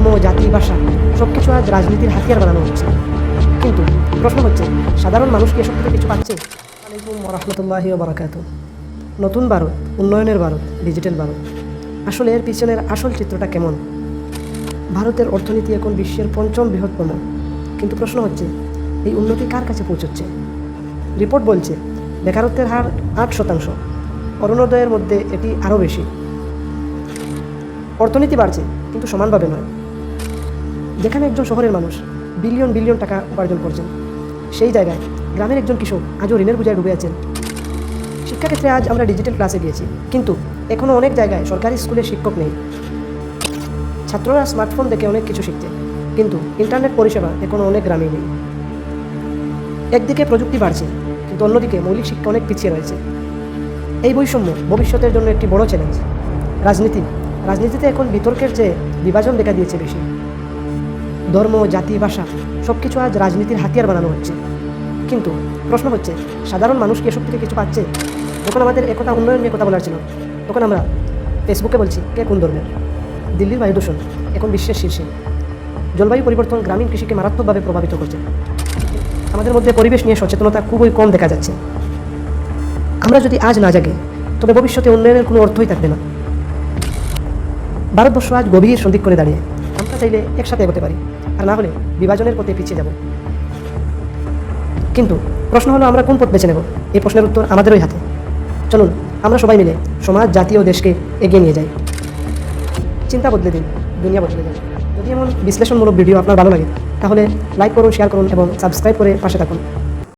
ধর্ম, জাতি, ভাষা সব কিছু আজ রাজনীতির হাতিয়ার বানানো হচ্ছে। কিন্তু প্রশ্ন হচ্ছে, সাধারণ মানুষ কি এসব থেকে কিছু পাচ্ছে? আলাইকুম রহমতুল্লাহি ওয়া বারাকাতুহু। নতুন ভারত, উন্নয়নের ভারত, ডিজিটাল ভারত, আসলে এর পিছনের আসল চিত্রটা কেমন? ভারতের অর্থনীতি এখন বিশ্বের পঞ্চম বৃহত্তম, কিন্তু প্রশ্ন হচ্ছে এই উন্নতি কার কাছে পৌঁছচ্ছে? রিপোর্ট বলছে বেকারত্বের হার 8%, অরুণোদয়ের মধ্যে এটি আরও বেশি। অর্থনীতি বাড়ছে কিন্তু সমানভাবে নয়। যেখানে একজন শহরের মানুষ বিলিয়ন বিলিয়ন টাকা উপার্জন করছেন, সেই জায়গায় গ্রামের একজন কৃষক আজও ঋণের বোঝায় ডুবে আছেন। শিক্ষাক্ষেত্রে আজ আমরা ডিজিটাল ক্লাসে গিয়েছি, কিন্তু এখনও অনেক জায়গায় সরকারি স্কুলে শিক্ষক নেই। ছাত্ররা স্মার্টফোন দেখে অনেক কিছু শিখছে, কিন্তু ইন্টারনেট পরিষেবা এখনও অনেক গ্রামেই নেই। একদিকে প্রযুক্তি বাড়ছে, কিন্তু অন্যদিকে মৌলিক শিক্ষা অনেক পিছিয়ে রয়েছে। এই বৈষম্য ভবিষ্যতের জন্য একটি বড় চ্যালেঞ্জ। রাজনীতিতে এখন বিতর্কের চেয়ে বিভাজন দেখা দিয়েছে বেশি। ধর্ম, জাতি, ভাষা সব কিছু আজ রাজনীতির হাতিয়ার বানানো হচ্ছে। কিন্তু প্রশ্ন হচ্ছে, সাধারণ মানুষ কি এসব থেকে কিছু পাচ্ছে? যখন আমাদের একতা উন্নয়ন নিয়ে কথা বলার ছিল, তখন আমরা ফেসবুকে বলছি কে কোন ধর্মের। দিল্লির বায়ু দূষণ এখন বিশ্বের শীর্ষে। জলবায়ু পরিবর্তন গ্রামীণ কৃষিকে মারাত্মকভাবে প্রভাবিত করছে। আমাদের মধ্যে পরিবেশ নিয়ে সচেতনতা খুবই কম দেখা যাচ্ছে। আমরা যদি আজ না জাগে, তবে ভবিষ্যতে উন্নয়নের কোনো অর্থই থাকবে না। ভারতবর্ষ আজ গভীর সন্দিগ্ধ করে দাঁড়িয়ে। আমরা চাইলে একসাথে এগোতে পারি, আর না হলে বিভাজনের পথে পিছিয়ে যাব। কিন্তু প্রশ্ন হলো, আমরা কোন পথ বেছে নেব? এই প্রশ্নের উত্তর আমাদেরই হাতে। চলুন আমরা সবাই মিলে সমাজ, জাতি ও দেশকে এগিয়ে নিয়ে যাই। চিন্তা বদলে দিন, দুনিয়া বদলে যাবে। যদি এমন বিশ্লেষণমূলক ভিডিও আপনার ভালো লাগে, তাহলে লাইক করুন, শেয়ার করুন এবং সাবস্ক্রাইব করে পাশে থাকুন।